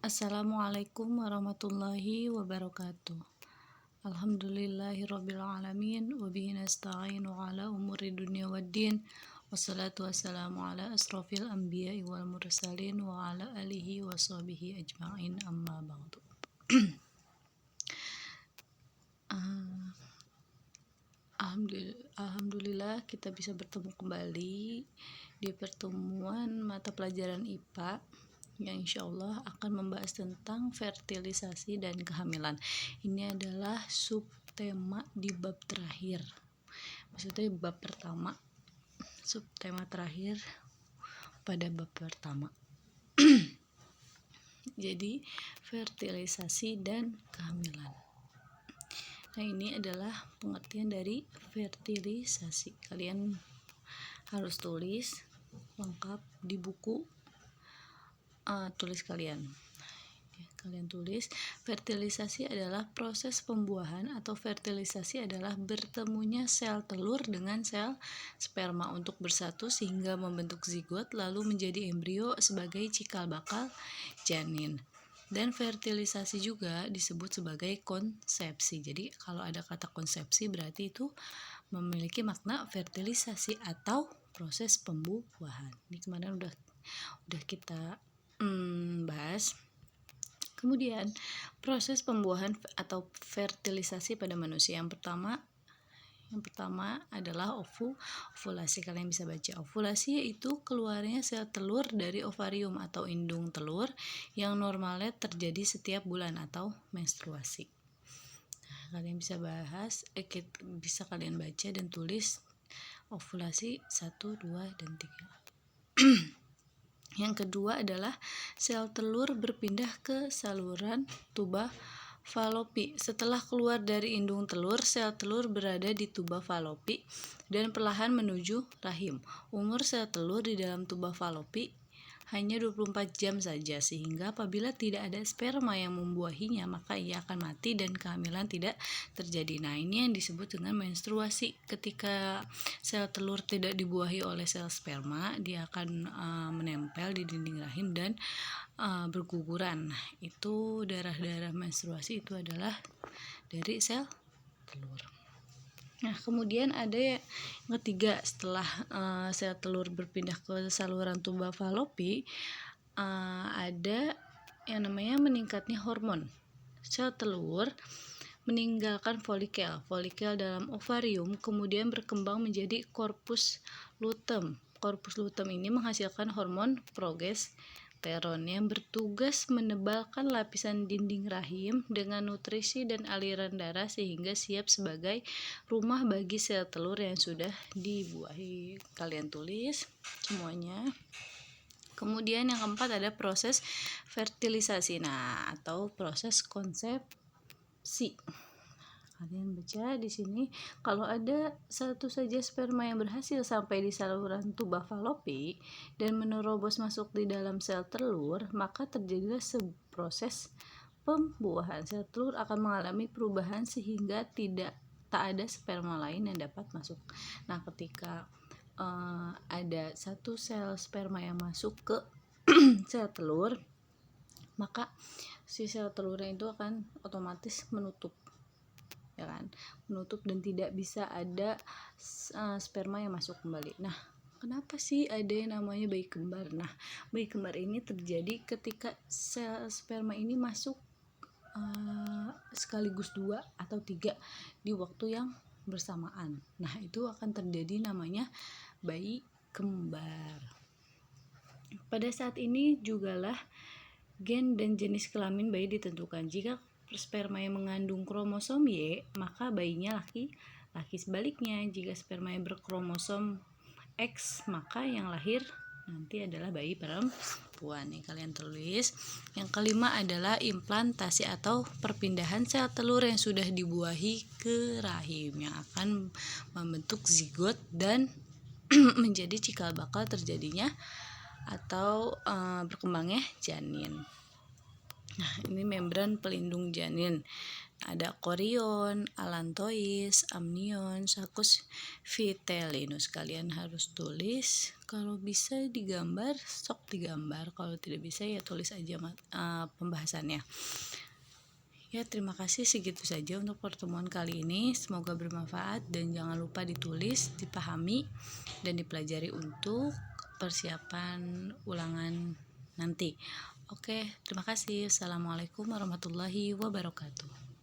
Assalamualaikum warahmatullahi wabarakatuh. Alhamdulillahirabbil alamin wa bihi nasta'inu ala umuri dunya waddin. Wassalatu wassalamu ala asrofil anbiya'i wal mursalin wa ala alihi wa sahbihi ajma'in amma ba'du. Alhamdulillah kita bisa bertemu kembali di pertemuan mata pelajaran IPA yang insya Allah akan membahas tentang fertilisasi dan kehamilan. Ini adalah subtema di bab terakhir, maksudnya bab pertama, subtema terakhir pada bab pertama. Jadi fertilisasi dan kehamilan. Nah, ini adalah pengertian dari fertilisasi. Kalian harus tulis lengkap di buku tulis kalian tulis, fertilisasi adalah proses pembuahan atau fertilisasi adalah bertemunya sel telur dengan sel sperma untuk bersatu sehingga membentuk zigot lalu menjadi embrio sebagai cikal bakal janin. Dan fertilisasi juga disebut sebagai konsepsi. Jadi kalau ada kata konsepsi berarti itu memiliki makna fertilisasi atau proses pembuahan. Ini kemarin udah kita bahas. Kemudian proses pembuahan atau fertilisasi pada manusia yang pertama adalah ovulasi. Kalian bisa baca ovulasi yaitu keluarnya sel telur dari ovarium atau indung telur yang normalnya terjadi setiap bulan atau menstruasi. Kalian bisa bisa kalian baca dan tulis ovulasi 1, 2, dan 3. Yang kedua adalah sel telur berpindah ke saluran tuba falopi. Setelah keluar dari indung telur, sel telur berada di tuba falopi dan perlahan menuju rahim. Umur sel telur di dalam tuba falopi hanya 24 jam saja, sehingga apabila tidak ada sperma yang membuahinya, maka ia akan mati dan kehamilan tidak terjadi. Nah, ini yang disebut dengan menstruasi. Ketika sel telur tidak dibuahi oleh sel sperma, dia akan menempel di dinding rahim dan berguguran. Nah, itu darah-darah menstruasi itu adalah dari sel telur. Nah, kemudian ada yang ketiga, setelah sel telur berpindah ke saluran tuba falopi, ada yang namanya meningkatnya hormon. Sel telur meninggalkan folikel dalam ovarium, kemudian berkembang menjadi corpus luteum. Corpus luteum ini menghasilkan hormon progesteron yang bertugas menebalkan lapisan dinding rahim dengan nutrisi dan aliran darah sehingga siap sebagai rumah bagi sel telur yang sudah dibuahi. Kalian tulis semuanya. Kemudian yang keempat ada proses fertilisasi, atau proses konsepsi. Kalian baca di sini, kalau ada satu saja sperma yang berhasil sampai di saluran tuba falopi dan menerobos masuk di dalam sel telur, maka terjadilah proses pembuahan. Sel telur akan mengalami perubahan sehingga tak ada sperma lain yang dapat masuk. Nah, ketika ada satu sel sperma yang masuk ke sel telur, maka si sel telurnya itu akan otomatis menutup dan tidak bisa ada sperma yang masuk kembali. Nah, kenapa sih ada yang namanya bayi kembar? Nah, bayi kembar ini terjadi ketika sel sperma ini masuk sekaligus 2 atau 3 di waktu yang bersamaan. Nah, itu akan terjadi namanya bayi kembar. Pada saat ini jugalah gen dan jenis kelamin bayi ditentukan. Jika sperma yang mengandung kromosom Y, maka bayinya laki-laki. Sebaliknya, jika sperma yang berkromosom X, maka yang lahir nanti adalah bayi perempuan. Nih, kalian tulis. Yang kelima adalah implantasi atau perpindahan sel telur yang sudah dibuahi ke rahim yang akan membentuk zigot dan menjadi cikal bakal terjadinya atau berkembangnya janin. Nah, ini membran pelindung janin. Ada chorion, allantois, amnion, Saccus vitellinus. Kalian harus tulis. Kalau bisa digambar, sok digambar. Kalau tidak bisa ya tulis aja pembahasannya. Ya, terima kasih, segitu saja untuk pertemuan kali ini. Semoga bermanfaat dan jangan lupa ditulis, dipahami, dan dipelajari untuk persiapan ulangan nanti. Oke, terima kasih. Assalamualaikum warahmatullahi wabarakatuh.